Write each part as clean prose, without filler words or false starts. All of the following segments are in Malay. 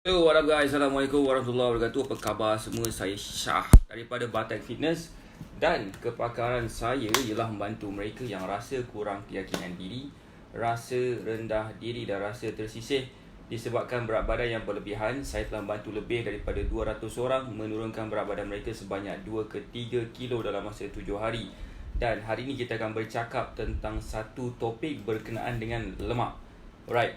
Hello, what up guys? Assalamualaikum warahmatullahi wabarakatuh. Apa khabar semua? Saya Syah daripada Batai Fitness. Dan kepakaran saya ialah membantu mereka yang rasa kurang keyakinan diri, rasa rendah diri dan rasa tersisih disebabkan berat badan yang berlebihan. Saya telah membantu lebih daripada 200 orang menurunkan berat badan mereka sebanyak 2 ke 3 kilo dalam masa 7 hari. Dan hari ini kita akan bercakap tentang satu topik berkenaan dengan lemak. Alright.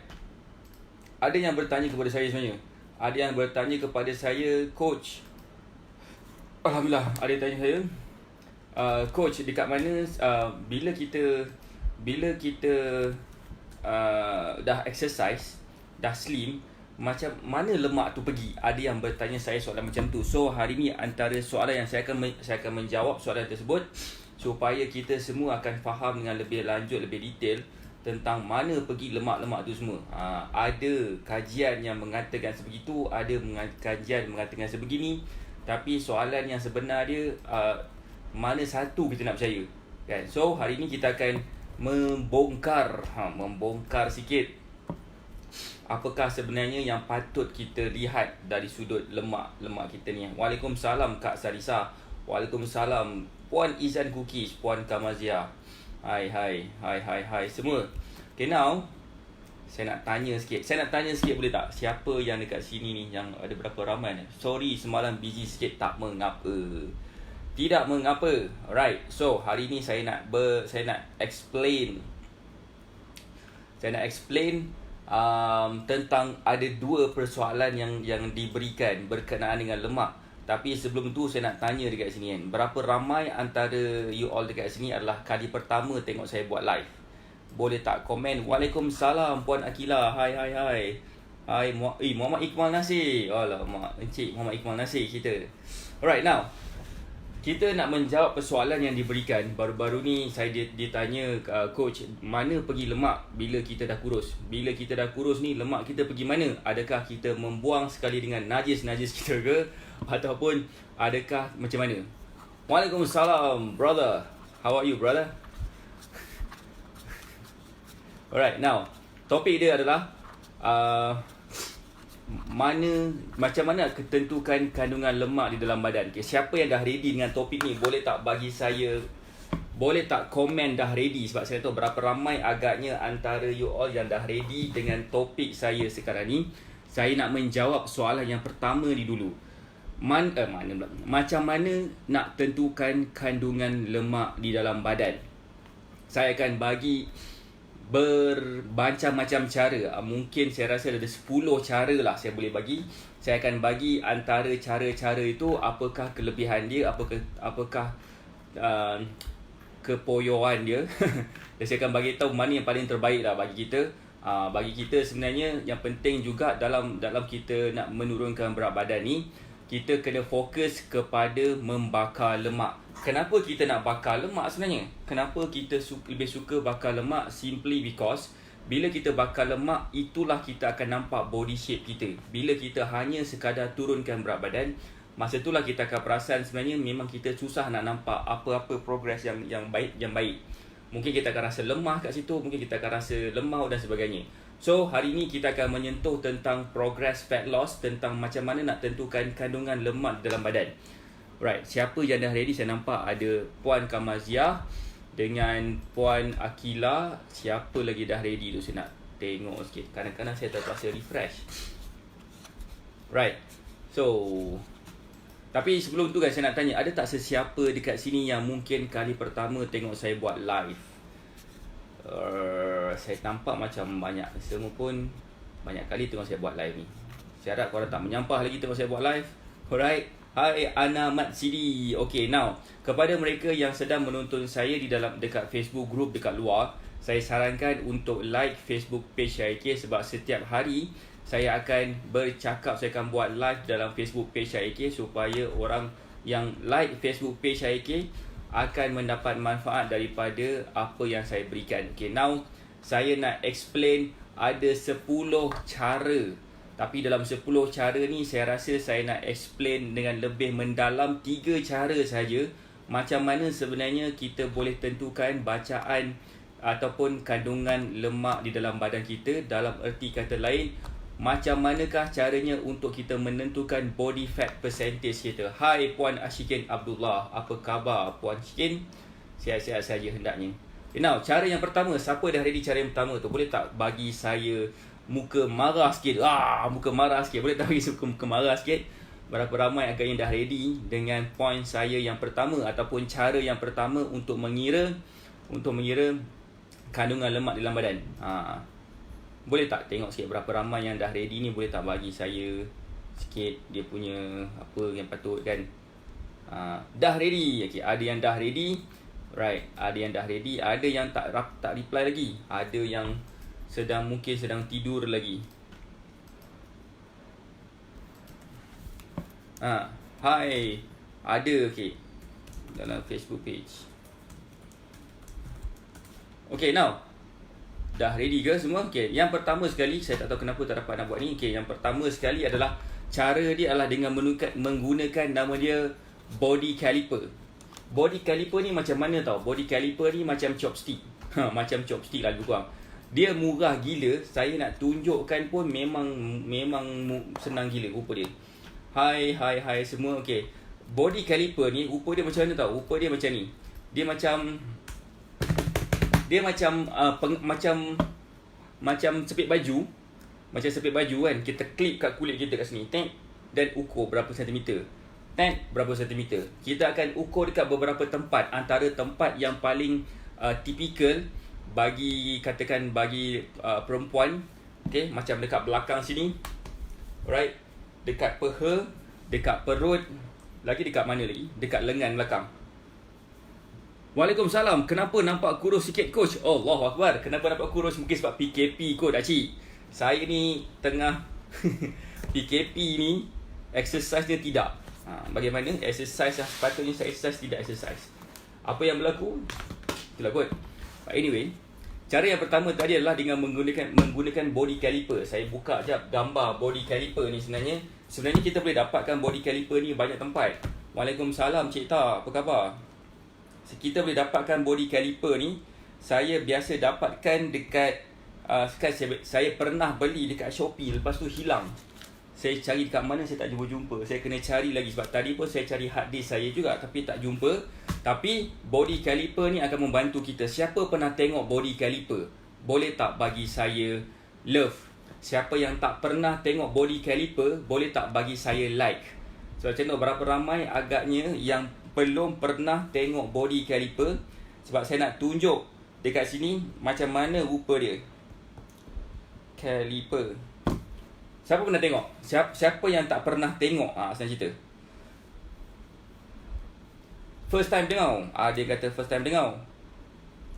Ada yang bertanya kepada saya sebenarnya. Ada yang bertanya kepada saya, Coach. Alhamdulillah, ada yang tanya saya, Coach, dekat mana bila kita dah exercise, dah slim, macam mana lemak tu pergi? Ada yang bertanya saya soalan macam tu. So hari ni antara soalan yang saya akan menjawab soalan tersebut supaya kita semua akan faham dengan lebih lanjut, lebih detail tentang mana pergi lemak-lemak tu semua. Ada kajian yang mengatakan sebegitu, ada kajian mengatakan sebegini. Tapi soalan yang sebenar dia, mana satu kita nak percaya, kan? So hari ni kita akan membongkar sikit apakah sebenarnya yang patut kita lihat dari sudut lemak kita ni. Waalaikumsalam Kak Sarisa. Waalaikumsalam Puan Izan Cookies, Puan Kamazia. Hai semua. Okay, now saya nak tanya sikit boleh tak? Siapa yang dekat sini ni, yang ada berapa ramai ni? Sorry semalam busy sikit, tak mengapa. Tidak mengapa. Alright. So hari ni saya nak explain tentang ada dua persoalan yang diberikan berkenaan dengan lemak. Tapi sebelum tu saya nak tanya dekat sini kan, berapa ramai antara you all dekat sini adalah kali pertama tengok saya buat live? Boleh tak komen? Waalaikumsalam Puan Akila. Hai. Hai Muhammad Iqmal Nasir. Alamak, Encik Muhammad Iqmal Nasir kita. Alright, now kita nak menjawab persoalan yang diberikan. Baru-baru ni saya ditanya, Coach, mana pergi lemak bila kita dah kurus? Bila kita dah kurus ni, lemak kita pergi mana? Adakah kita membuang sekali dengan najis-najis kita ke? Ataupun adakah macam mana? Waalaikumsalam brother. How are you brother? Alright, now topik dia adalah macam mana ketentukan kandungan lemak di dalam badan. Okay, siapa yang dah ready dengan topik ni, boleh tak komen dah ready, sebab saya tahu berapa ramai agaknya antara you all yang dah ready dengan topik saya sekarang ni. Saya nak menjawab soalan yang pertama ni dulu. Macam mana nak tentukan kandungan lemak di dalam badan? Saya akan bagi bermacam-macam cara. Mungkin saya rasa ada 10 cara lah saya boleh bagi. Saya akan bagi antara cara-cara itu apakah kelebihan dia, apakah kepoyoan dia. Dan saya akan bagi tahu mana yang paling terbaik lah bagi kita. Bagi kita sebenarnya yang penting juga dalam kita nak menurunkan berat badan ni, kita kena fokus kepada membakar lemak. Kenapa kita nak bakar lemak sebenarnya? Kenapa kita lebih suka bakar lemak? Simply because bila kita bakar lemak, itulah kita akan nampak body shape kita. Bila kita hanya sekadar turunkan berat badan, masa itulah kita akan perasan sebenarnya memang kita susah nak nampak apa-apa progress yang baik. Mungkin kita akan rasa lemah kat situ, mungkin kita akan rasa lemau dan sebagainya. So hari ni kita akan menyentuh tentang progress fat loss, tentang macam mana nak tentukan kandungan lemak dalam badan. Right, siapa yang dah ready? Saya nampak ada Puan Kamazia dengan Puan Akila. Siapa lagi dah ready tu? Saya nak tengok sikit. Kadang-kadang saya terpaksa refresh. Right. So, tapi sebelum tu guys, saya nak tanya, ada tak sesiapa dekat sini yang mungkin kali pertama tengok saya buat live? Saya nampak macam banyak. Semua pun banyak kali tengok saya buat live ni. Saya harap korang tak menyampah lagi tengok saya buat live. Alright. Hai Ana Matsidi. Okay, now kepada mereka yang sedang menonton saya dekat Facebook group dekat luar, saya sarankan untuk like Facebook page IK, sebab setiap hari saya akan bercakap, saya akan buat live dalam Facebook page IK supaya orang yang like Facebook page IK akan mendapat manfaat daripada apa yang saya berikan. Okay, now saya nak explain ada 10 cara. Tapi dalam 10 cara ni, saya rasa saya nak explain dengan lebih mendalam 3 cara saja macam mana sebenarnya kita boleh tentukan bacaan ataupun kandungan lemak di dalam badan kita. Dalam erti kata lain, macam manakah caranya untuk kita menentukan body fat percentage kita? Hai Puan Ashikin Abdullah, apa khabar Puan Ashikin? Sihat-sihat saja hendaknya. Now, cara yang pertama, siapa dah ready cara yang pertama tu? Boleh tak bagi saya muka marah sikit? Muka marah sikit. Boleh tak bagi muka marah sikit? Berapa ramai agaknya dah ready dengan point saya yang pertama ataupun cara yang pertama untuk mengira kandungan lemak dalam badan. Boleh tak tengok sikit berapa ramai yang dah ready ni? Boleh tak bagi saya sikit dia punya apa yang patut kan? Dah ready. Okay, ada yang dah ready. Right, ada yang dah ready, ada yang tak reply lagi. Ada yang mungkin sedang tidur lagi. Hai. Ada okay. Dalam Facebook page. Okay, now. Dah ready ke semua? Okay, yang pertama sekali, saya tak tahu kenapa tak dapat nak buat ni. Okay, yang pertama sekali adalah cara dia adalah dengan menggunakan nama dia body caliper. Body caliper ni macam mana tau? Body caliper ni macam chopstick. Macam chopstick lah lebih kurang. Dia murah gila. Saya nak tunjukkan pun memang senang gila rupa dia. Hai semua. Okay. Body caliper ni rupa dia macam mana tau? Rupa dia macam ni. Dia macam sepit baju. Macam sepit baju kan. Kita clip kat kulit kita kat sini. Dan ukur berapa sentimeter. Berapa sentimeter. Kita akan ukur dekat beberapa tempat. Antara tempat yang paling typical bagi perempuan. Okay, macam dekat belakang sini. Alright. Dekat peha, dekat perut. Lagi dekat mana lagi? Dekat lengan belakang. Waalaikumsalam. Kenapa nampak kurus sikit coach? Allahuakbar. Kenapa nampak kurus? Mungkin sebab PKP kot Acik. Saya ni tengah PKP ni exercise dia tidak. Bagaimana exercise yang sepatutnya saya exercise tidak exercise. Apa yang berlaku? Itulah kot. But anyway, cara yang pertama tadi adalah dengan menggunakan body caliper. Saya buka sekejap gambar body caliper ni sebenarnya. Sebenarnya kita boleh dapatkan body caliper ni banyak tempat. Waalaikumsalam Cik Ta, apa khabar? Kita boleh dapatkan body caliper ni. Saya biasa dapatkan dekat saya pernah beli dekat Shopee, lepas tu hilang. Saya cari dekat mana, saya tak jumpa. Saya kena cari lagi sebab tadi pun saya cari hard disk saya juga tapi tak jumpa. Tapi body caliper ni akan membantu kita. Siapa pernah tengok body caliper? Boleh tak bagi saya love? Siapa yang tak pernah tengok body caliper, boleh tak bagi saya like? So saya tengok berapa ramai agaknya yang belum pernah tengok body caliper. Sebab saya nak tunjuk dekat sini macam mana rupa dia. Caliper. Siapa pernah tengok? Siapa yang tak pernah tengok? Senang cerita. First time dengar. Ada yang kata first time dengar.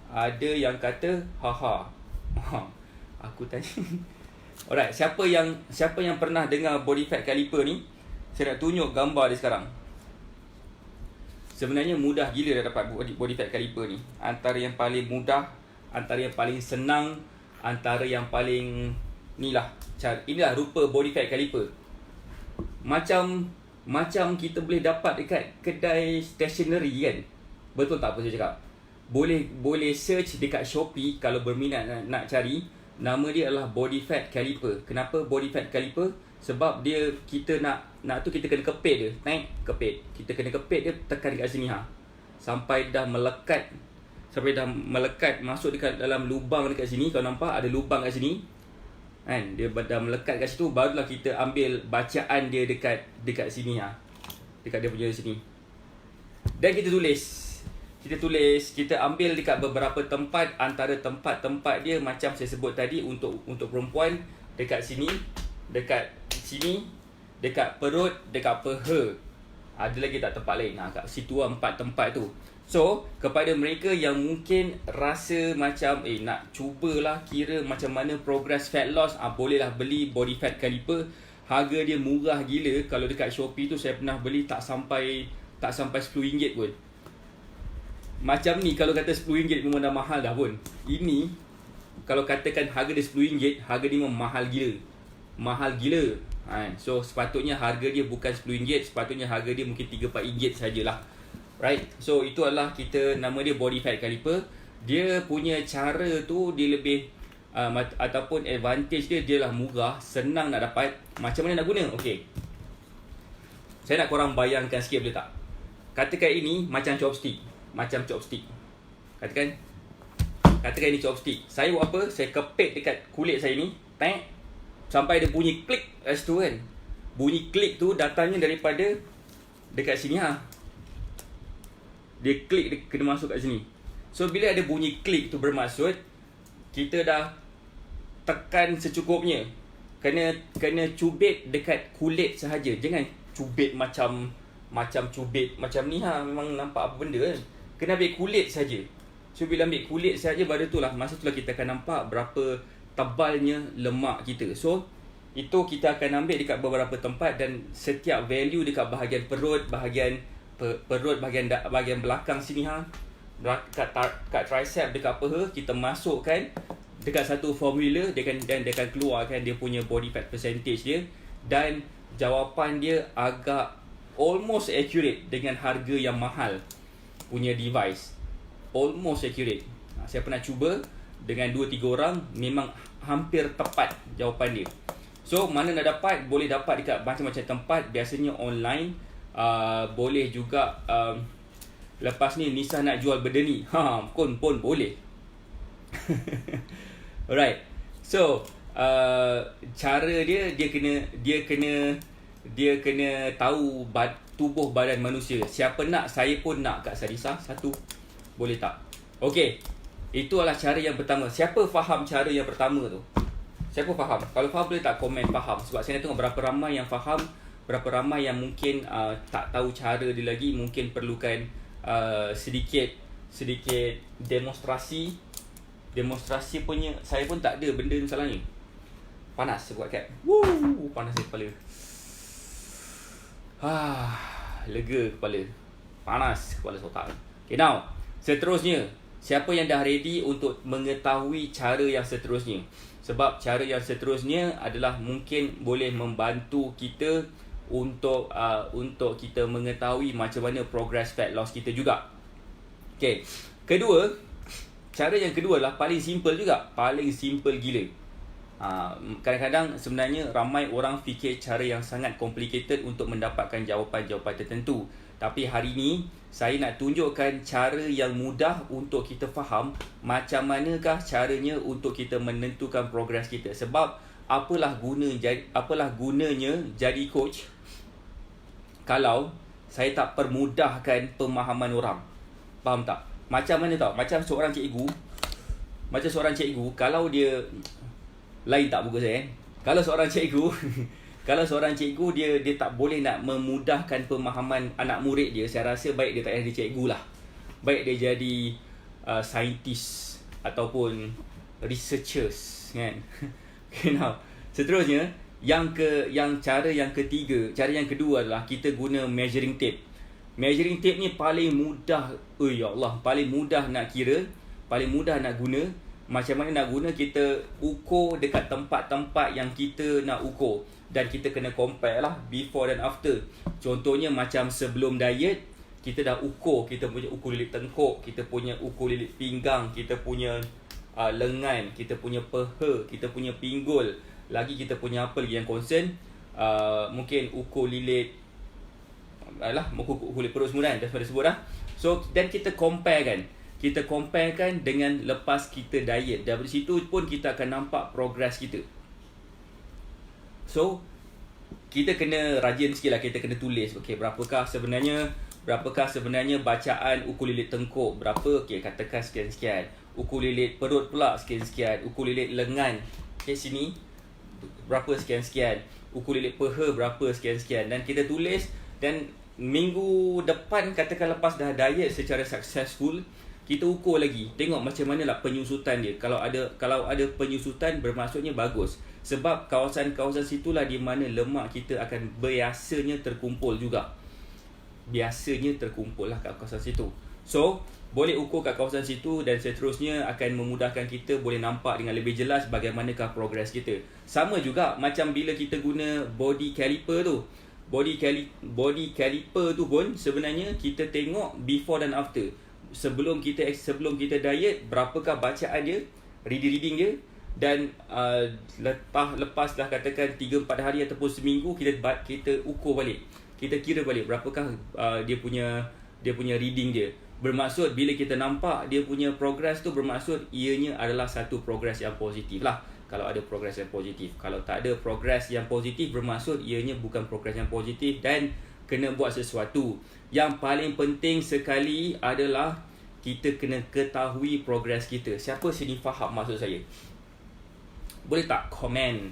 Ada yang kata haha. Aku tanya. Alright, siapa yang pernah dengar body fat caliper ni? Saya nak tunjuk gambar dia sekarang. Sebenarnya mudah gila dah dapat body fat caliper ni. Antara yang paling mudah, antara yang paling senang, antara yang paling inilah rupa body fat caliper. Macam kita boleh dapat dekat kedai stationery kan. Betul tak apa saya cakap? Boleh search dekat Shopee kalau berminat nak cari. Nama dia adalah body fat caliper. Kenapa body fat caliper? Sebab kita nak tu kita kena kepit dia. Kepit. Kita kena kepit dia, tekan dekat sini sampai dah melekat. Sampai dah melekat masuk dekat dalam lubang dekat sini. Kau nampak ada lubang kat sini. Kan, dia dah melekat kat situ, barulah kita ambil bacaan dia dekat sini dekat dia punya sini. Dan kita tulis, kita ambil dekat beberapa tempat. Antara tempat-tempat dia macam saya sebut tadi untuk perempuan, dekat sini, dekat sini, dekat perut, dekat peha. Ada lagi tak tempat lain? Kat situ 4 tempat tu. So, kepada mereka yang mungkin rasa macam nak cubalah kira macam mana progress fat loss, bolehlah beli body fat caliper. Harga dia murah gila. Kalau dekat Shopee tu saya pernah beli tak sampai RM10 pun. Macam ni kalau kata RM10 memang dah mahal dah pun. Ini kalau katakan harga dia RM10, harga dia memang mahal gila. Mahal gila. So sepatutnya harga dia bukan RM10, sepatutnya harga dia mungkin RM3-4 sajalah. Right, so itu adalah nama dia body fat caliper. Dia punya cara tu dia lebih ataupun advantage dia lah murah, senang nak dapat. Macam mana nak guna? Okey, saya nak korang bayangkan sikit boleh tak? Katakan ini macam chopstick. Katakan ini chopstick. Saya buat apa? Saya kepit dekat kulit saya ni, sampai ada bunyi klik kat situ kan. Bunyi klik tu datangnya daripada dekat sini Dia klik, dia kena masuk kat sini. So bila ada bunyi klik tu bermaksud kita dah tekan secukupnya. Kena cubit dekat kulit sahaja. Jangan cubit macam cubit macam ni memang nampak apa benda kan. Kena ambil kulit saja. So bila ambil kulit saja, baru tu lah, masa tu lah kita akan nampak berapa tebalnya lemak kita. So itu kita akan ambil dekat beberapa tempat, dan setiap value dekat bahagian perut, bahagian belakang sini kat tricep, dekat paha, kita masukkan dekat satu formula, dia akan keluarkan dia punya body fat percentage dia, dan jawapan dia agak almost accurate dengan harga yang mahal punya device. Almost accurate. Saya pernah cuba dengan 2-3 orang, memang hampir tepat jawapan dia. So mana nak dapat? Boleh dapat dekat macam-macam tempat, biasanya online. Boleh juga lepas ni Nisa nak jual benda ni, pun boleh. Alright. So cara dia kena tahu tubuh badan manusia. Siapa nak, saya pun nak kat Sarisa satu. Boleh tak? Okey. Itu adalah cara yang pertama. Siapa faham cara yang pertama tu? Siapa faham? Kalau faham boleh tak komen faham. Sebab saya nak tengok berapa ramai yang faham, berapa ramai yang mungkin tak tahu cara dia lagi. Mungkin perlukan sedikit demonstrasi. Demonstrasi punya, saya pun tak ada benda ni salahnya. Panas buat kat. Panas kepala. Lega kepala. Panas kepala otak. Okay, now seterusnya, siapa yang dah ready untuk mengetahui cara yang seterusnya? Sebab cara yang seterusnya adalah mungkin boleh membantu kita untuk kita mengetahui macam mana progress fat loss kita juga. Okay, cara yang kedua lah paling simple juga. Paling simple gila. Kadang-kadang sebenarnya ramai orang fikir cara yang sangat complicated untuk mendapatkan jawapan-jawapan tertentu. Tapi hari ni saya nak tunjukkan cara yang mudah untuk kita faham macam manakah caranya untuk kita menentukan progress kita. Sebab apalah gunanya jadi coach kalau saya tak permudahkan pemahaman orang. Faham tak? Macam mana tau? Macam seorang cikgu, kalau dia lain tak buku saya. Kalau seorang cikgu dia tak boleh nak memudahkan pemahaman anak murid dia, saya rasa baik dia tak jadi cikgu lah. Baik dia jadi scientist ataupun researchers kan. Okay, now seterusnya cara yang kedua adalah kita guna measuring tape. Measuring tape ni paling mudah, ya Allah, paling mudah nak kira, paling mudah nak guna. Macam mana nak guna? Kita ukur dekat tempat-tempat yang kita nak ukur, dan kita kena compare lah before dan after. Contohnya macam sebelum diet, kita dah ukur, kita punya ukur lilit tengkuk, kita punya ukur lilit pinggang, kita punya lengan, kita punya peha, kita punya pinggul, lagi kita punya apa lagi yang concern, mungkin ukur lilit ukur lilit perut semua kan, dah sebut dah. So dan kita compare kan dengan lepas kita diet. Dari situ pun kita akan nampak progress kita. So kita kena rajin sikit lah, kita kena tulis. Okay, berapakah sebenarnya bacaan ukur lilit tengkuk, berapa? Okay, katakan sekian-sekian. Ukur lilit perut pula sekian-sekian. Ukur lilit lengan, okay, sini berapa sekian-sekian. Ukur lilit peha berapa sekian-sekian. Dan kita tulis, dan minggu depan katakan lepas dah diet secara successful, kita ukur lagi, tengok macam mana lah penyusutan dia. Kalau ada penyusutan, bermaksudnya bagus. Sebab kawasan-kawasan situlah di mana lemak kita akan biasanya terkumpul juga. Biasanya terkumpul lah kat kawasan situ. So boleh ukur kat kawasan situ, dan seterusnya akan memudahkan kita boleh nampak dengan lebih jelas bagaimanakah progress kita. Sama juga macam bila kita guna body caliper tu. Body caliper tu pun sebenarnya kita tengok before dan after. Sebelum kita diet, berapakah bacaan dia, reading dia, Dan lepas dah katakan 3-4 hari ataupun seminggu, kita ukur balik, kita kira balik berapakah dia punya reading dia. Bermaksud bila kita nampak dia punya progress tu, bermaksud ianya adalah satu progress yang positif lah. Kalau ada progress yang positif, kalau tak ada progress yang positif, bermaksud ianya bukan progress yang positif dan kena buat sesuatu. Yang paling penting sekali adalah kita kena ketahui progress kita. Siapa sini faham maksud saya? Boleh tak komen?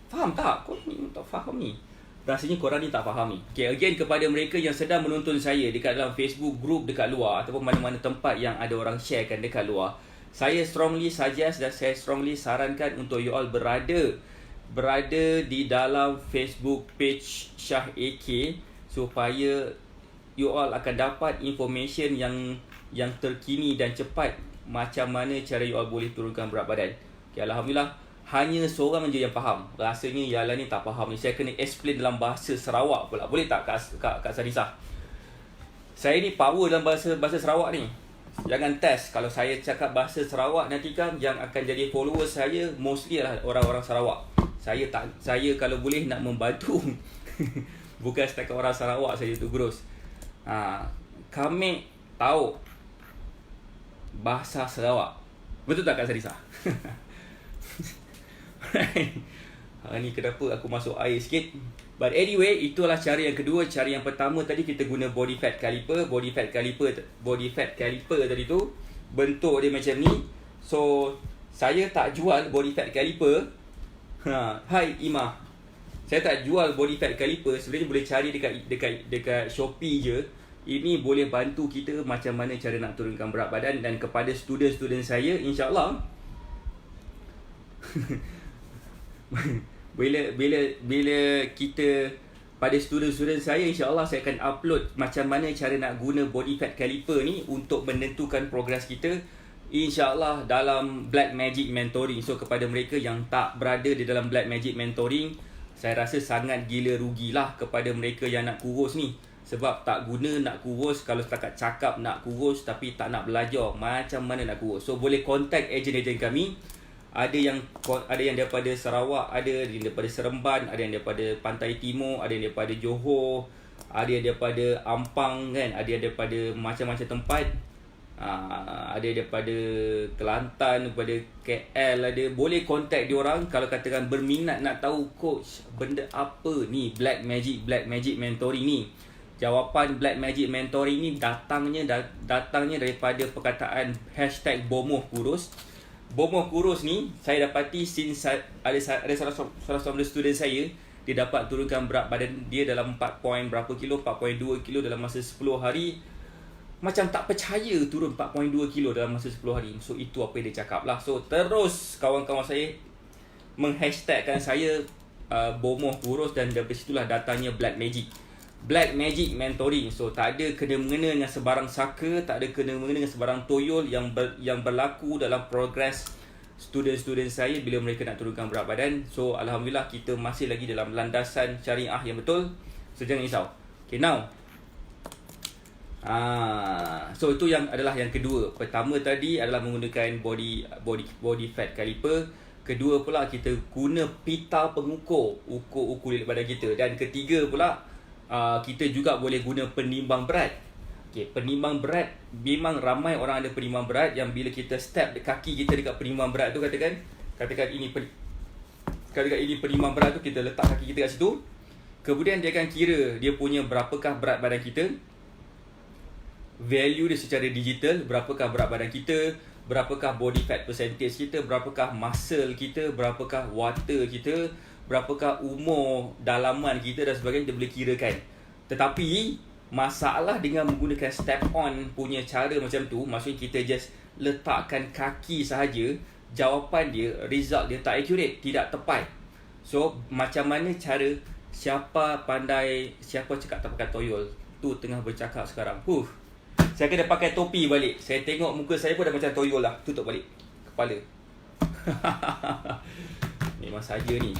Faham tak? Kau ni tak faham ni. Rasanya korang ni tak faham ni. Okay, again kepada mereka yang sedang menonton saya dekat dalam Facebook group dekat luar ataupun mana-mana tempat yang ada orang sharekan dekat luar, saya strongly suggest dan saya strongly sarankan untuk you all berada di dalam Facebook page Syah AK, supaya you all akan dapat information yang terkini dan cepat macam mana cara you all boleh turunkan berat badan. Okay, Alhamdulillah, hanya seorang je yang faham. Rasanya yang lain ni tak faham ni. Saya kena explain dalam bahasa Sarawak pula. Boleh tak Kak Sarisa? Saya ni power dalam bahasa Sarawak ni. Jangan test. Kalau saya cakap bahasa Sarawak nanti kan yang akan jadi follower saya mostly lah orang-orang Sarawak. Saya kalau boleh nak membantu bukan setakat orang Sarawak saja tu Gurus. Kami tahu bahasa Sarawak. Betul tak Kak Sarisa? Hari ni kenapa aku masuk air sikit. But anyway, itulah cara yang kedua. Cara yang pertama tadi kita guna body fat caliper. Body fat caliper tadi tu bentuk dia macam ni. So saya tak jual body fat caliper. Hai Ima, saya tak jual body fat caliper. Sebenarnya boleh cari dekat Shopee je. Ini boleh bantu kita macam mana cara nak turunkan berat badan. Dan kepada student-student saya, insyaAllah bila kita pada student-student saya, insyaAllah saya akan upload macam mana cara nak guna body fat caliper ni untuk menentukan progress kita, insyaAllah dalam Black Magic Mentoring. So kepada mereka yang tak berada di dalam Black Magic Mentoring, saya rasa sangat gila rugilah kepada mereka yang nak kurus ni. Sebab tak guna nak kurus kalau setakat cakap nak kurus tapi tak nak belajar macam mana nak kurus. So boleh contact ejen-ejen kami. Ada yang daripada Sarawak, ada yang daripada Seremban, ada yang daripada Pantai Timur, ada yang daripada Johor, ada yang daripada Ampang kan, ada yang daripada macam-macam tempat. Ada daripada Kelantan, daripada KL ada. Boleh contact diorang kalau katakan berminat nak tahu, coach, benda apa ni Black Magic Mentoring ni. Jawapan Black Magic Mentoring ni datangnya daripada perkataan #Bomoh Kurus. Bomoh Kurus ni saya dapati since ada salah seorang student saya, dia dapat turunkan berat badan dia dalam 4.2 kilo dalam masa 10 hari. Macam tak percaya turun 4.2 kilo dalam masa 10 hari. So itu apa yang dia cakap lah. So terus kawan-kawan saya menghashtagkan saya Bomoh Kurus, dan dari situlah datangnya Black Magic Mentoring. So tak ada kena-mengena dengan sebarang saka, tak ada kena-mengena dengan sebarang toyol yang berlaku dalam progress student-student saya bila mereka nak turunkan berat badan. So Alhamdulillah kita masih lagi dalam landasan syariah yang betul. So jangan risau. Okay, now so itu yang kedua. Pertama tadi adalah menggunakan body fat caliper. Kedua pula kita guna pita pengukur, ukur lilit badan kita. Dan ketiga pula kita juga boleh guna penimbang berat. Okay, penimbang berat, memang ramai orang ada penimbang berat yang bila kita step kaki kita dekat penimbang berat tu, katakan ini penimbang berat tu, kita letak kaki kita kat situ. Kemudian dia akan kira dia punya berapakah berat badan kita, value dia secara digital, berapakah berat badan kita, berapakah body fat percentage kita, berapakah muscle kita, berapakah water kita, berapakah umur dalaman kita dan sebagainya, dia boleh kirakan. Tetapi masalah dengan menggunakan step on punya cara macam tu, maksudnya kita just letakkan kaki sahaja, jawapan dia, result dia tak accurate, tidak tepat. So macam mana cara, siapa cakap tak pakai toyol tu tengah bercakap sekarang. Saya kena pakai topi balik. Saya tengok muka saya pun dah macam toyol lah. Tutup balik kepala. Memang saja ni.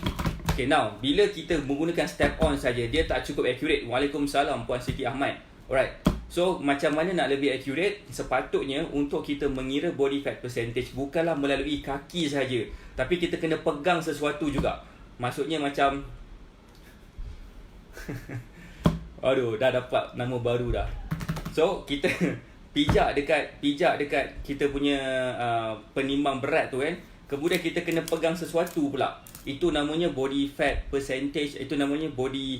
Okay, now bila kita menggunakan step on saja, dia tak cukup accurate. Waalaikumsalam Puan Siti Ahmad. Alright. So macam mana nak lebih accurate? Sepatutnya untuk kita mengira body fat percentage bukanlah melalui kaki sahaja, tapi kita kena pegang sesuatu juga. Maksudnya macam aduh, dah dapat nama baru dah. So kita pijak dekat kita punya penimbang berat tu kan. Kemudian kita kena pegang sesuatu pula. Itu namanya body fat percentage. Itu namanya body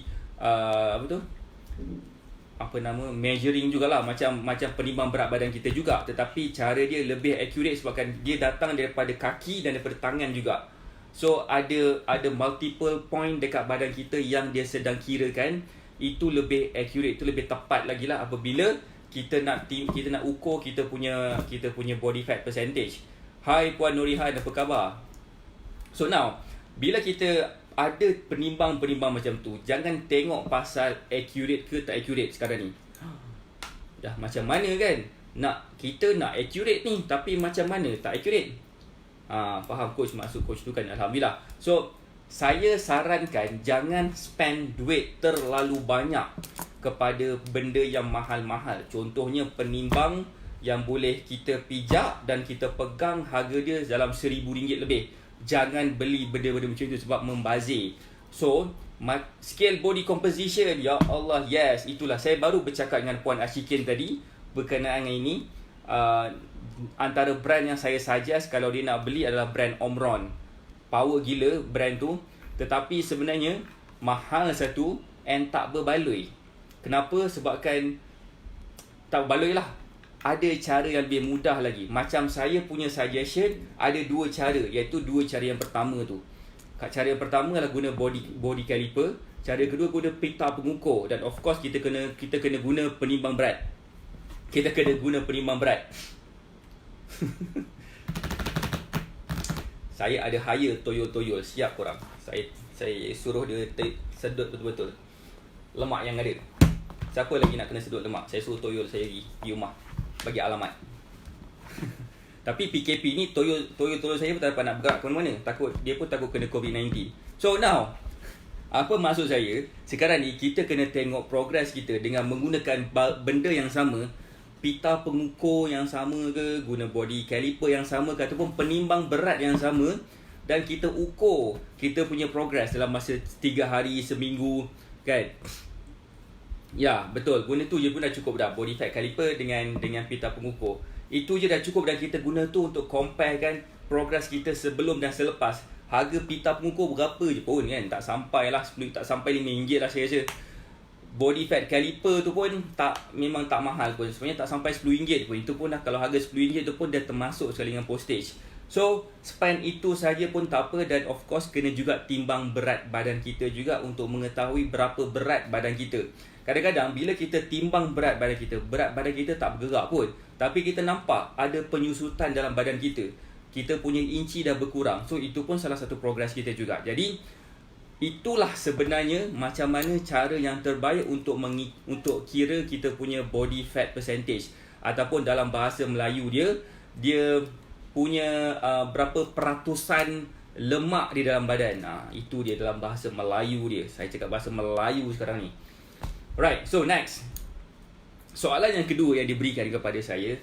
measuring jugalah, macam penimbang berat badan kita juga, tetapi cara dia lebih accurate sebabkan dia datang daripada kaki dan daripada tangan juga. So ada multiple point dekat badan kita yang dia sedang kirakan. Itu lebih accurate, itu lebih tepat lagi lah apabila kita nak ukur kita punya body fat percentage. Hai Puan Nurihan, apa khabar? So now, bila kita ada penimbang-penimbang macam tu, jangan tengok pasal accurate ke tak accurate sekarang ni. Dah macam mana kan? Kita nak accurate ni, tapi macam mana tak accurate? Faham coach, maksud coach tu kan? Alhamdulillah. So, saya sarankan jangan spend duit terlalu banyak kepada benda yang mahal-mahal. Contohnya penimbang yang boleh kita pijak dan kita pegang, harga dia dalam RM1,000 lebih. Jangan beli benda-benda macam tu sebab membazir. So, scale body composition, ya Allah, yes, itulah. Saya baru bercakap dengan Puan Ashikin tadi berkenaan dengan ini. Antara brand yang saya suggest kalau dia nak beli adalah brand Omron. Power gila brand tu, tetapi sebenarnya mahal satu and tak berbaloi. Kenapa? Sebabkan tak berbaloi lah. Ada cara yang lebih mudah lagi. Macam saya punya suggestion, ada dua cara, iaitu dua cara yang pertama tu. Cara yang pertama adalah guna body caliper. Cara kedua guna pita pengukur, dan of course kita kena guna penimbang berat. Kita kena guna penimbang berat. Saya ada hire toyol-toyol, siap korang. Saya suruh dia sedut betul-betul lemak yang ada. Siapa lagi nak kena sedut lemak? Saya suruh toyol saya pergi rumah, bagi alamat. Tapi PKP ni toyol saya pun tak dapat nak bergerak ke mana-mana. Dia pun takut kena COVID-19. So now, apa maksud saya? Sekarang ni kita kena tengok progress kita dengan menggunakan benda yang sama, pita pengukur yang sama ke, guna body caliper yang sama ke, ataupun penimbang berat yang sama, dan kita ukur kita punya progress dalam masa 3 hari, seminggu kan. Ya, betul. Guna tu je pun dah cukup dah. Body fat caliper dengan pita pengukur. Itu je dah cukup, dan kita guna tu untuk compare kan progress kita sebelum dan selepas. Harga pita pengukur berapa je pun kan. Tak sampai lah 10, tak sampai RM5 lah saya rasa. Body fat caliper tu pun memang tak mahal pun. Sebenarnya tak sampai RM10 pun. Itu pun dah, kalau harga RM10 tu pun dah termasuk sekali dengan postage. So, spend itu saja pun tak apa, dan of course kena juga timbang berat badan kita juga untuk mengetahui berapa berat badan kita. Kadang-kadang bila kita timbang berat badan kita tak bergerak pun, tapi kita nampak ada penyusutan dalam badan kita. Kita punya inci dah berkurang. So, itu pun salah satu progres kita juga. Jadi, itulah sebenarnya macam mana cara yang terbaik untuk kira kita punya body fat percentage, ataupun dalam bahasa Melayu dia punya berapa peratusan lemak di dalam badan. Itu dia dalam bahasa Melayu dia. Saya cakap bahasa Melayu sekarang ni. Right, so next. Soalan yang kedua yang diberikan kepada saya,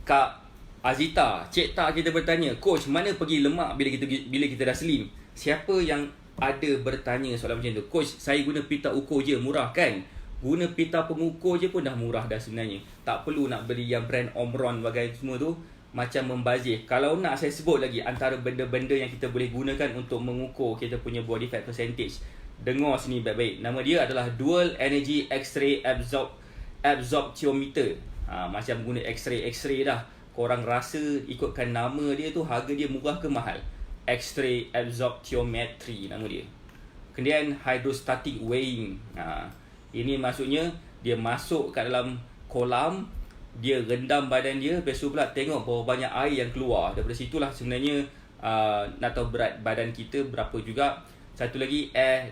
Kak Azita, Cik Tak kita bertanya, Coach, mana pergi lemak bila kita dah slim? Siapa yang ada bertanya soalan macam tu? Coach, saya guna pita ukur je, murah kan? Guna pita pengukur je pun dah murah dah sebenarnya. Tak perlu nak beli yang brand Omron bagai semua tu, macam membazir. Kalau nak saya sebut lagi antara benda-benda yang kita boleh gunakan untuk mengukur kita punya body fat percentage. Dengar sini baik-baik. Nama dia adalah Dual Energy X-ray Absorptiometer. Macam guna X-ray dah. Korang rasa ikutkan nama dia tu, harga dia murah ke mahal? X-ray Absorptiometry nama dia. Kemudian Hydrostatic Weighing. Ini maksudnya dia masuk kat dalam kolam, dia rendam badan dia, lepas tu pula tengok berapa banyak air yang keluar. Daripada situlah sebenarnya nak tahu berat badan kita berapa juga. Satu lagi air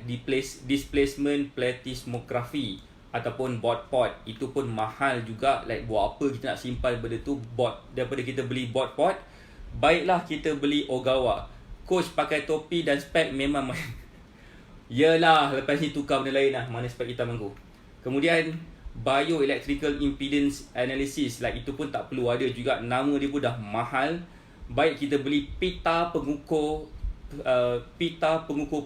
displacement plethysmography ataupun bot. Itu pun mahal juga. Like buat apa kita nak simpan benda tu, bot. Daripada kita beli bot, baiklah kita beli Ogawa. Coach pakai topi dan spek memang yelah, lepas ni tukar benda lain lah. Mana spek hitam aku. Kemudian bioelectrical impedance analysis, like itu pun tak perlu ada juga, nama dia pun dah mahal. Baik kita beli pita pengukur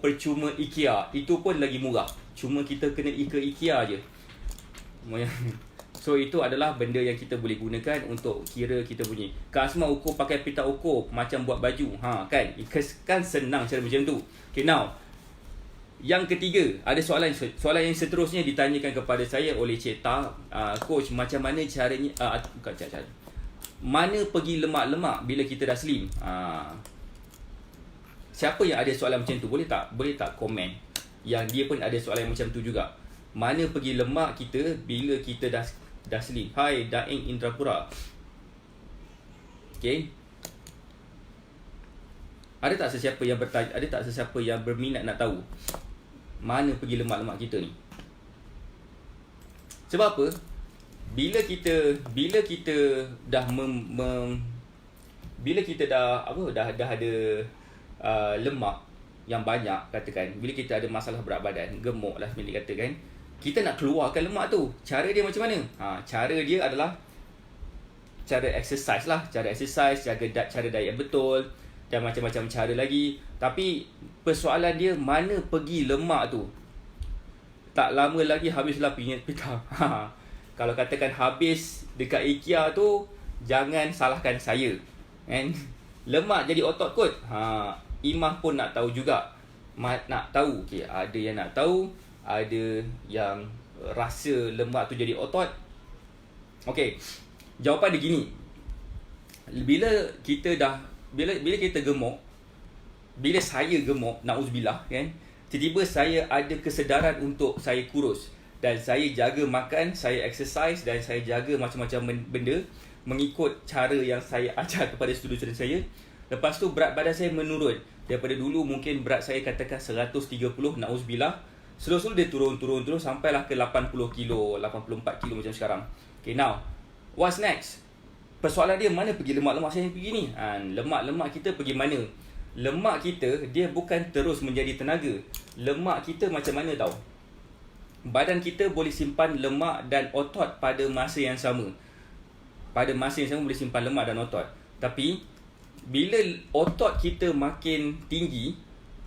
percuma IKEA, itu pun lagi murah, cuma kita kena ke IKEA je. So itu adalah benda yang kita boleh gunakan untuk kira kita punya. Kak Asma ukur pakai pita ukur macam buat baju. Kan senang cara macam tu. Okay, now yang ketiga, ada soalan yang seterusnya ditanyakan kepada saya oleh Cik Ta. Coach, macam mana caranya mana pergi lemak-lemak bila kita dah slim? Siapa yang ada soalan macam tu, boleh tak komen yang dia pun ada soalan macam tu juga. Mana pergi lemak kita bila kita dah slim? Hai Daeng Indrapura. Okay, ada tak sesiapa yang bertanya, ada tak sesiapa yang berminat nak tahu mana pergi lemak-lemak kita ni? Sebab apa? Bila kita dah bila kita dah ada lemak yang banyak, katakan bila kita ada masalah berat badan, gemuk lah sebenarnya katakan, kita nak keluarkan lemak tu. Cara dia macam mana? Cara dia adalah cara exercise lah. Cara exercise, cara diet betul, dan macam-macam cara lagi. Tapi persoalan dia mana pergi lemak tu. Tak lama lagi habislah pita. Kalau katakan habis dekat IKEA tu, jangan salahkan saya. Kan? Lemak jadi otot kot. Imah pun nak tahu juga. Nak tahu. Okay, ada yang nak tahu, ada yang rasa lemak tu jadi otot. Okay, jawapan dia gini. Bila kita gemuk, bila saya gemuk, na'udzubillah kan, tiba-tiba saya ada kesedaran untuk saya kurus, dan saya jaga makan, saya exercise, dan saya jaga macam-macam benda mengikut cara yang saya ajar kepada student-student saya. Lepas tu berat badan saya menurun. Daripada dulu mungkin berat saya katakan 130, na'udzubillah, slow-slow dia turun sampailah ke 80 kilo, 84 kilo macam sekarang. Okay, now what's next? Persoalan dia mana pergi lemak-lemak saya pergi ni? Lemak-lemak kita pergi mana? Lemak kita dia bukan terus menjadi tenaga. Lemak kita macam mana tahu? Badan kita boleh simpan lemak dan otot pada masa yang sama. Pada masa yang sama boleh simpan lemak dan otot. Tapi bila otot kita makin tinggi,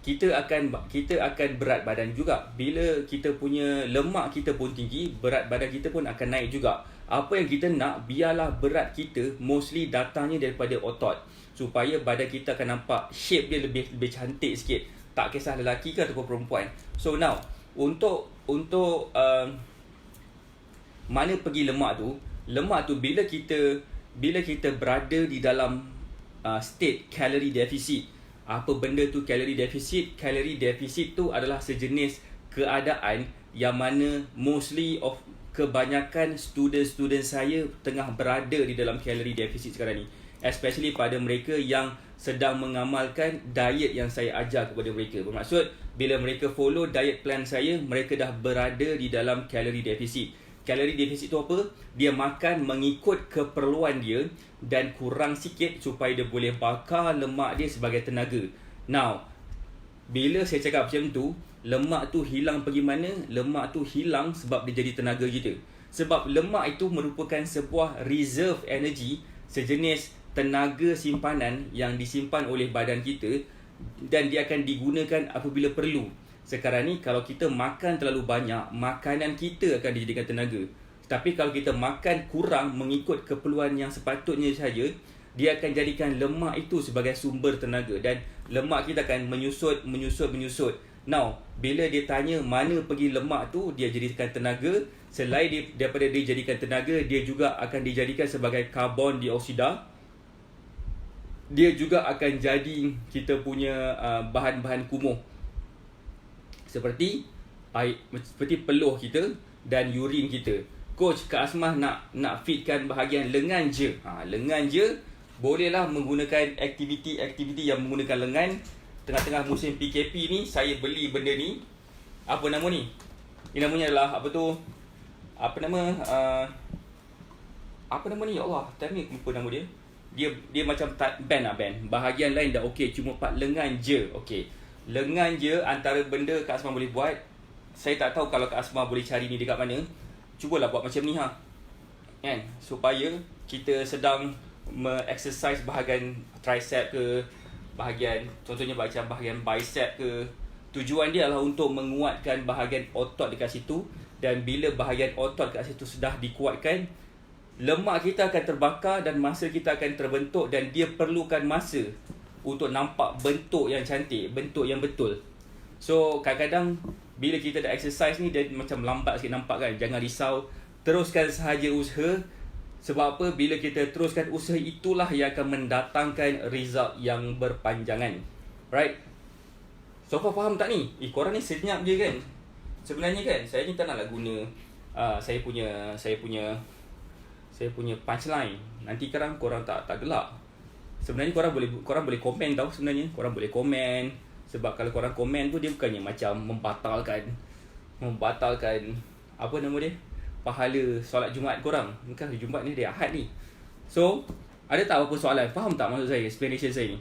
kita akan berat badan juga. Bila kita punya lemak kita pun tinggi, berat badan kita pun akan naik juga. Apa yang kita nak, biarlah berat kita mostly datangnya daripada otot, supaya badan kita akan nampak shape dia lebih cantik sikit. Tak kisah lelaki ke ataupun perempuan. So now, untuk mana pergi lemak tu? Lemak tu bila kita berada di dalam state calorie deficit. Apa benda tu calorie deficit? Calorie deficit tu adalah sejenis keadaan yang mana kebanyakan student saya tengah berada di dalam calorie deficit sekarang ni. Especially pada mereka yang sedang mengamalkan diet yang saya ajar kepada mereka. Bermaksud, bila mereka follow diet plan saya, mereka dah berada di dalam calorie deficit. Calorie deficit tu apa? Dia makan mengikut keperluan dia dan kurang sikit supaya dia boleh bakar lemak dia sebagai tenaga. Now, bila saya cakap macam tu, lemak tu hilang pergi mana? Lemak tu hilang sebab dia jadi tenaga kita. Sebab lemak itu merupakan sebuah reserve energy, sejenis tenaga simpanan yang disimpan oleh badan kita, dan dia akan digunakan apabila perlu. Sekarang ni kalau kita makan terlalu banyak, makanan kita akan dijadikan tenaga. Tapi kalau kita makan kurang mengikut keperluan yang sepatutnya saja, dia akan jadikan lemak itu sebagai sumber tenaga, dan lemak kita akan menyusut. Now, bila dia tanya mana pergi lemak tu, dia jadikan tenaga. Selain daripada dia jadikan tenaga, dia juga akan dijadikan sebagai karbon dioksida. Dia juga akan jadi kita punya bahan-bahan kumuh, seperti air, seperti peluh kita dan urin kita. Coach, Kak Asmah nak fitkan bahagian lengan je. Lengan je, bolehlah menggunakan aktiviti yang menggunakan lengan. Tengah-tengah musim PKP ni, saya beli benda ni. Apa nama ni? Ini namanya adalah apa nama ni? Ya Allah, tadi lupa nama dia. Dia macam band. Bahagian lain dah okey, cuma part lengan je. Okey. Lengan je antara benda Kak Asmah boleh buat. Saya tak tahu kalau Kak Asmah boleh cari ni dekat mana. cubalah buat macam ni kan, supaya kita sedang exercise bahagian tricep ke, contohnya macam bahagian bicep ke. Tujuan dia adalah untuk menguatkan bahagian otot dekat situ, dan bila bahagian otot dekat situ sudah dikuatkan, lemak kita akan terbakar dan masa kita akan terbentuk, dan dia perlukan masa untuk nampak bentuk yang cantik, bentuk yang betul. So kadang-kadang bila kita dah exercise ni, dia macam lambat sikit nampak kan. Jangan risau, teruskan sahaja usaha. Sebab apa? Bila kita teruskan usaha, itulah yang akan mendatangkan result yang berpanjangan. Right? So far faham tak ni? Korang ni senyap je kan? Sebenarnya kan, saya ni tak naklah guna saya punya punchline. Nanti korang tak gelak. Sebenarnya korang boleh komen tau sebenarnya. Korang boleh komen. Sebab kalau korang komen tu, dia bukannya macam membatalkan apa nama dia, pahala solat Jumaat korang. Bukan Jumaat ni, dia Ahad ni. So ada tak apa soalan? Faham tak maksud saya, explanation saya ni?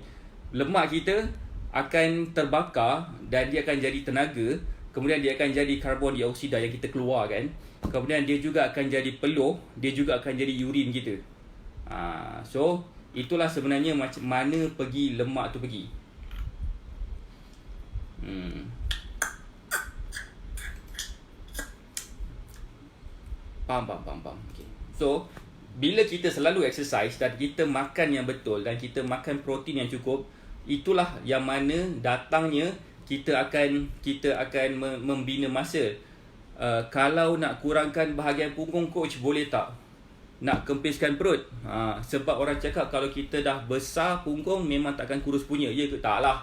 Lemak kita akan terbakar dan dia akan jadi tenaga. Kemudian dia akan jadi karbon dioksida yang kita keluarkan. Kemudian dia juga akan jadi peluh. Dia juga akan jadi urin kita. So itulah sebenarnya macam mana pergi lemak tu pergi. Faham. Okay. So bila kita selalu exercise dan kita makan yang betul dan kita makan protein yang cukup, itulah yang mana datangnya kita akan membina masa. Kalau nak kurangkan bahagian punggung, coach, boleh tak? Nak kempiskan perut? Sebab orang cakap kalau kita dah besar punggung, memang takkan kurus punya. Ya ke? Taklah.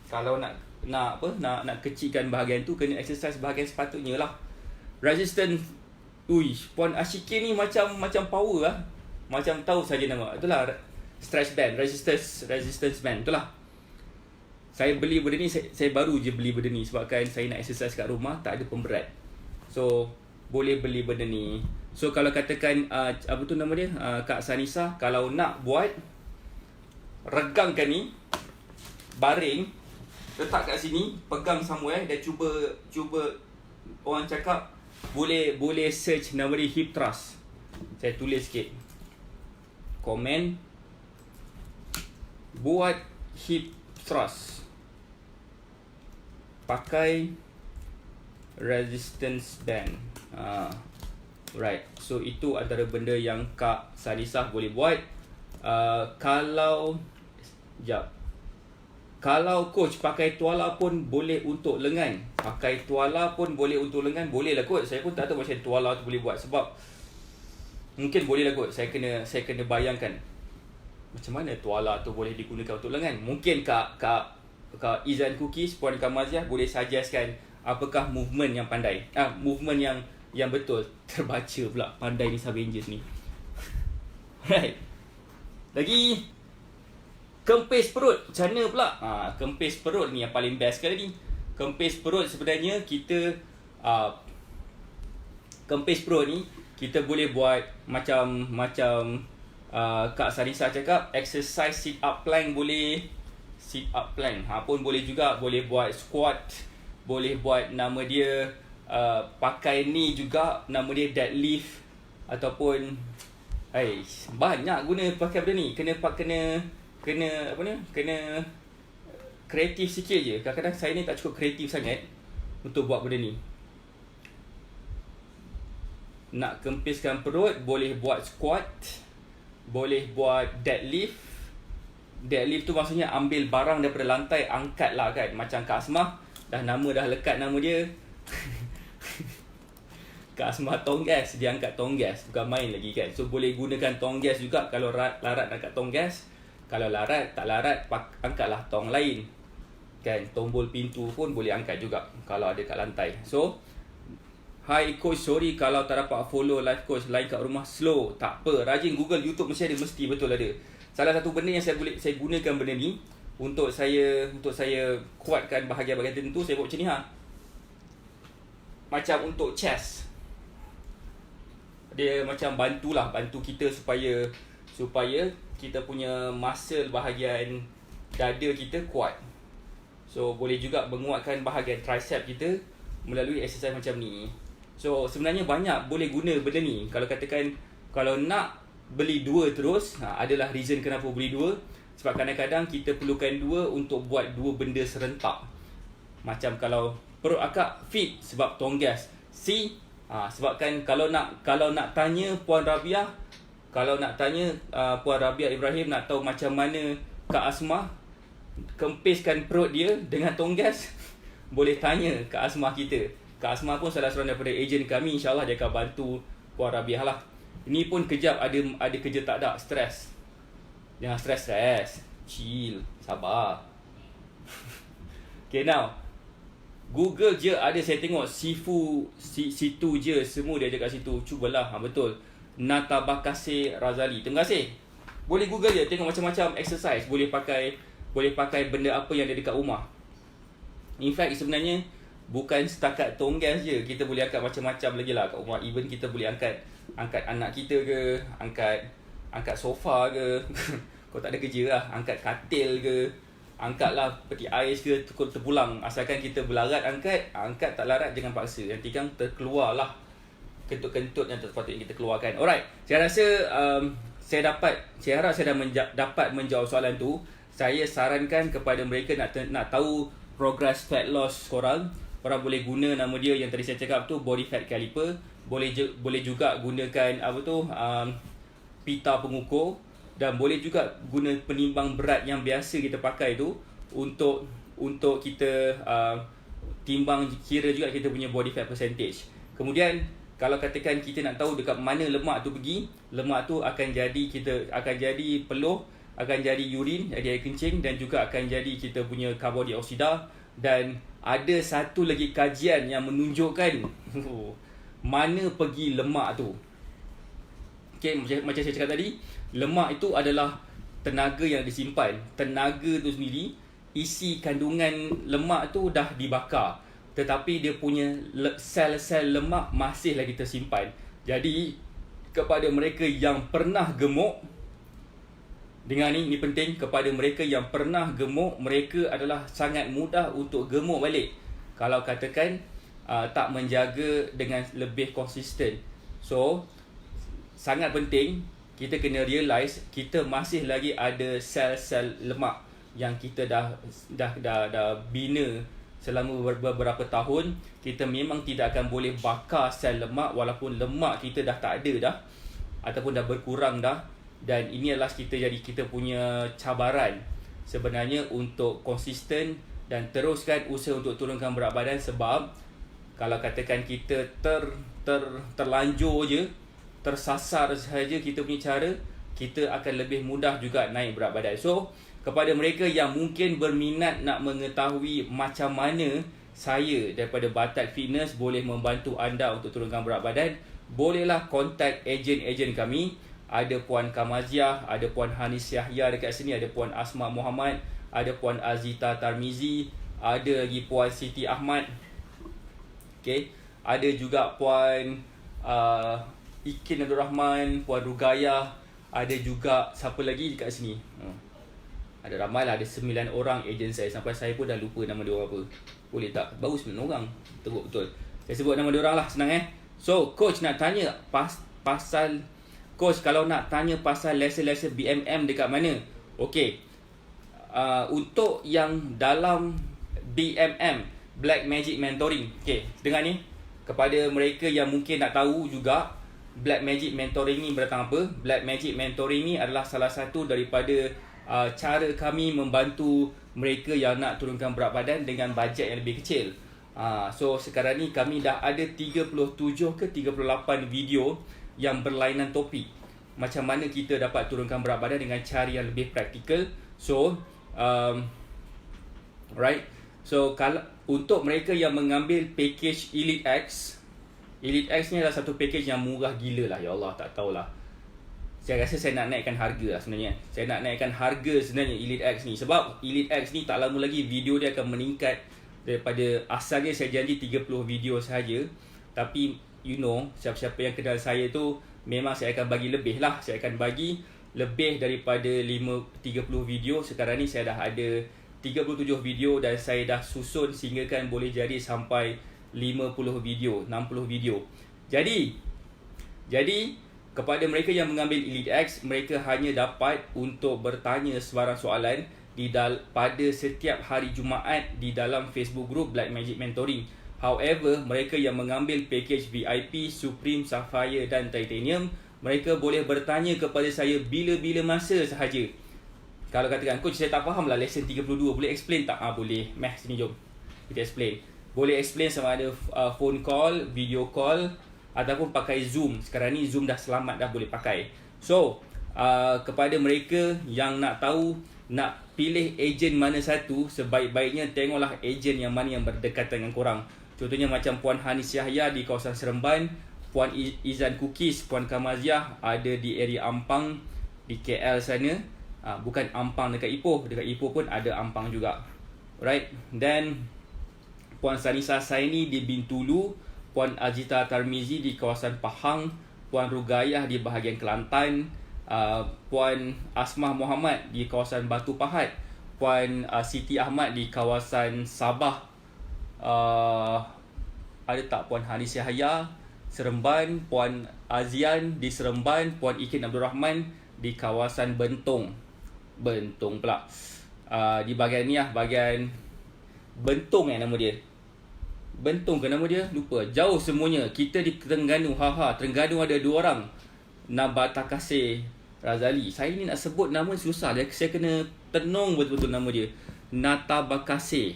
Kalau nak kecilkan bahagian tu, kena exercise bahagian sepatutnya lah. Resistance. Puan Ashiki ni macam power lah. Macam tahu saja nama. Itulah stretch band, resistance band. Itulah. Saya beli benda ni, saya baru je beli benda ni sebabkan saya nak exercise kat rumah, tak ada pemberat. So boleh beli benda ni. So kalau katakan apa tu nama dia, Kak Sanisa, kalau nak buat, regangkan ni, baring, letak kat sini, pegang somewhere dan cuba orang cakap boleh search nama dia hip thrust. Saya tulis sikit. Komen buat hip thrust pakai resistance band. Right. So itu antara benda yang Kak Sanisah boleh buat. Kalau coach pakai tuala pun boleh untuk lengan. Pakai tuala pun boleh untuk lengan. Boleh lah coach. Saya pun tak tahu macam tuala tu boleh buat. Sebab mungkin boleh lah coach. Saya kena bayangkan macam mana tuala tu boleh digunakan untuk lengan. Mungkin Kak Izan Cookies, Puan Kamaziah boleh suggestkan apakah movement yang pandai. Movement yang betul. Terbaca pula pandai ni Avengers ni. Right. Lagi kempis perut. Macam mana pula? Kempis perut ni yang paling best sekali ni. Kempis perut sebenarnya kita kempis perut ni kita boleh buat macam Kak Sarisa cakap, exercise sit up plank boleh. Sit up plank pun boleh juga. Boleh buat squat. Boleh buat nama dia pakai ni juga, nama dia deadlift. Ataupun banyak guna pakai benda ni. Kena kreatif sikit je. Kadang-kadang saya ni tak cukup kreatif sangat untuk buat benda ni. Nak kempiskan perut, boleh buat squat, boleh buat deadlift. Deadlift tu maksudnya ambil barang daripada lantai, angkat lah kan. Macam Kak Asmah, dah lekat nama dia. Kak Asmah tonggas, dia angkat tonggas, bukan main lagi kan. So boleh gunakan tonggas juga kalau larat nak angkat tonggas. Kalau tak larat, angkatlah tong lain. Kan, tombol pintu pun boleh angkat juga kalau ada kat lantai. So, hi coach, sorry kalau tak dapat follow live coach lain kat rumah, slow. Tak apa, rajin Google, YouTube mesti betul ada. Salah satu benda yang saya gunakan benda ni untuk saya kuatkan bahagian-bahagian tertentu, saya buat macam ni Macam untuk chest. Dia macam bantu kita supaya kita punya muscle bahagian dada kita kuat. So boleh juga menguatkan bahagian tricep kita melalui exercise macam ni. So sebenarnya banyak boleh guna benda ni. Kalau katakan kalau nak beli dua terus, adalah reason kenapa beli dua. Sebab kadang-kadang kita perlukan dua untuk buat dua benda serentak. Macam kalau perut akak fit sebab tong gas. Sebabkan kalau nak tanya Puan Rabiah, Puan Rabiah Ibrahim nak tahu macam mana Kak Asmah kempiskan perut dia dengan tong gas, boleh tanya Kak Asmah kita. Kak Asmah pun salah seorang daripada ejen kami, insyaAllah dia akan bantu Puan Rabiah lah. Ini pun kejap ada kerja tak ada, stres. Jangan stres, chill, sabar. Okay, now Google je ada, saya tengok situ je, semua dia ada kat situ. Cubalah, betul. Natabakase Razali. Terima kasih. Boleh Google je, tengok macam-macam exercise. Boleh pakai benda apa yang ada dekat rumah. In fact, sebenarnya bukan setakat tong gas je. Kita boleh angkat macam-macam lagi lah kat rumah. Even kita boleh angkat anak kita ke, angkat sofa ke. Kau tak ada kerja lah, angkat katil ke, angkatlah peti ais ke, terpulang. Asalkan kita berlarat angkat tak larat jangan paksa. Nanti kan terkeluar lah kentut-kentut yang sepatutnya kita keluarkan. Alright, saya rasa saya harap saya dah dapat menjawab soalan tu. Saya sarankan kepada mereka nak tahu progress fat loss korang boleh guna nama dia yang tadi saya cakap tu, body fat caliper. Boleh juga gunakan pita pengukur, dan boleh juga guna penimbang berat yang biasa kita pakai tu untuk kita timbang, kira juga kita punya body fat percentage. Kemudian kalau katakan kita nak tahu dekat mana lemak tu pergi, lemak tu akan jadi peluh, akan jadi urin, jadi air kencing, dan juga akan jadi kita punya karbon dioksida. Dan ada satu lagi kajian yang menunjukkan mana pergi lemak tu. Okay, macam saya cakap tadi, lemak itu adalah tenaga yang disimpan. Tenaga tu sendiri, isi kandungan lemak tu dah dibakar, tetapi dia punya sel-sel lemak masih lagi tersimpan. Jadi kepada mereka yang pernah gemuk, dengar ni penting, kepada mereka yang pernah gemuk, mereka adalah sangat mudah untuk gemuk balik kalau katakan tak menjaga dengan lebih konsisten. So sangat penting kita kena realise kita masih lagi ada sel-sel lemak yang kita dah bina selama beberapa tahun. Kita memang tidak akan boleh bakar sel lemak walaupun lemak kita dah tak ada dah, ataupun dah berkurang dah. Dan ini adalah kita punya cabaran sebenarnya untuk konsisten dan teruskan usaha untuk turunkan berat badan. Sebab kalau katakan kita terlanjur je, tersasar sahaja kita punya cara, kita akan lebih mudah juga naik berat badan. So kepada mereka yang mungkin berminat nak mengetahui macam mana saya daripada Batat Fitness boleh membantu anda untuk turunkan berat badan, bolehlah kontak ejen-ejen kami. Ada Puan Kamaziah, ada Puan Hanis Yahya dekat sini, ada Puan Asma Muhammad, ada Puan Azita Tarmizi, ada lagi Puan Siti Ahmad. Okay, ada juga Puan Ikin Abdul Rahman, Puan Rugayah, ada juga siapa lagi dekat sini? Ada ramai lah, ada 9 orang ejen saya. Sampai saya pun dah lupa nama dia orang apa. Boleh tak? Baru 9 orang. Teruk betul. Saya sebut nama dia orang lah, senang So, coach nak tanya pasal Coach, kalau nak tanya pasal lesson-lesson BMM dekat mana? Okey. Untuk yang dalam BMM, Black Magic Mentoring. Okey, dengar ni. Kepada mereka yang mungkin nak tahu juga Black Magic Mentoring ni berdatang apa? Black Magic Mentoring ni adalah salah satu daripada cara kami membantu mereka yang nak turunkan berat badan dengan bajet yang lebih kecil. So sekarang ni kami dah ada 37 ke 38 video yang berlainan topik. Macam mana kita dapat turunkan berat badan dengan cara yang lebih praktikal. So right. So kalau untuk mereka yang mengambil package Elite X ni adalah satu package yang murah gila lah. Ya Allah, tak tahulah. Saya rasa saya nak naikkan harga lah sebenarnya. Saya nak naikkan harga sebenarnya Elite X ni. Sebab Elite X ni tak lama lagi video dia akan meningkat. Daripada asalnya saya janji 30 video sahaja. Tapi you know, siapa-siapa yang kenal saya tu, memang saya akan bagi lebih lah. Saya akan bagi lebih daripada 30 video. Sekarang ni saya dah ada 37 video dan saya dah susun sehingga kan boleh jadi sampai 50 video, 60 video. Jadi kepada mereka yang mengambil Elite X, mereka hanya dapat untuk bertanya sebarang soalan pada setiap hari Jumaat di dalam Facebook group Black Magic Mentoring. However, mereka yang mengambil package VIP, Supreme, Sapphire dan Titanium, mereka boleh bertanya kepada saya bila-bila masa sahaja. Kalau katakan, coach saya tak faham lah lesson 32, boleh explain tak? Boleh. Meh, sini jom. Kita explain. Boleh explain sama ada phone call, video call ataupun pakai Zoom. Sekarang ni Zoom dah selamat dah boleh pakai. So, kepada mereka yang nak tahu, nak pilih ejen mana satu, sebaik-baiknya tengoklah ejen yang mana yang berdekatan dengan korang. Contohnya macam Puan Hanis Yahya di kawasan Seremban, Puan Izan Cookies, Puan Kamaziah ada di area Ampang di KL sana. Bukan Ampang dekat Ipoh, dekat Ipoh pun ada Ampang juga. Right? Then Puan Sanisa Saini di Bintulu, Puan Ajita Tarmizi di kawasan Pahang, Puan Rugayah di bahagian Kelantan, Puan Asmah Muhammad di kawasan Batu Pahat, Puan Siti Ahmad di kawasan Sabah. Ada tak Puan Hanis Yahya Seremban, Puan Azian di Seremban, Puan Ikin Abdul Rahman di kawasan Bentong pula. Di bahagian ni bahagian Bentong nama dia. Bentong ke nama dia? Lupa. Jauh semuanya. Kita di Terengganu. Terengganu ada 2 orang. Nabata Kasih Razali. Saya ni nak sebut nama susah. Saya kena tenung betul-betul nama dia. Natabakis.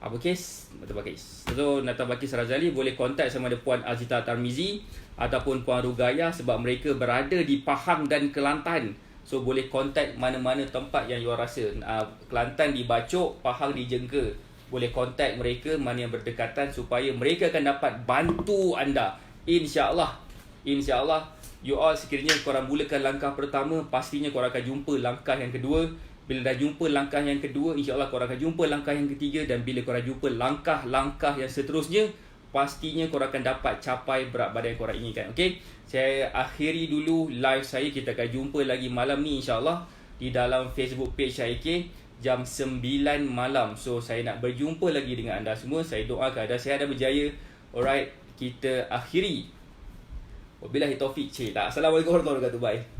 Apa kes? Natabakis. So Natabakis Razali boleh kontak sama ada Puan Azita Tarmizi ataupun Puan Rugayah sebab mereka berada di Pahang dan Kelantan. So boleh kontak mana-mana tempat yang you rasa. Kelantan di Bacok, Pahang di Jengka. Boleh kontak mereka mana yang berdekatan supaya mereka akan dapat bantu anda. InsyaAllah you all sekiranya korang mulakan langkah pertama, pastinya korang akan jumpa langkah yang kedua. Bila dah jumpa langkah yang kedua, insyaAllah korang akan jumpa langkah yang ketiga. Dan bila korang jumpa langkah-langkah yang seterusnya, pastinya korang akan dapat capai berat badan yang korang inginkan. Okay, saya akhiri dulu live saya. Kita akan jumpa lagi malam ni insyaAllah di dalam Facebook page Syaikh jam 9 malam. So saya nak berjumpa lagi dengan anda semua. Saya doakan anda sihat dan berjaya. Alright, kita akhiri. Wabillahi taufiq. Assalamualaikum warahmatullahi wabarakatuh. Bye.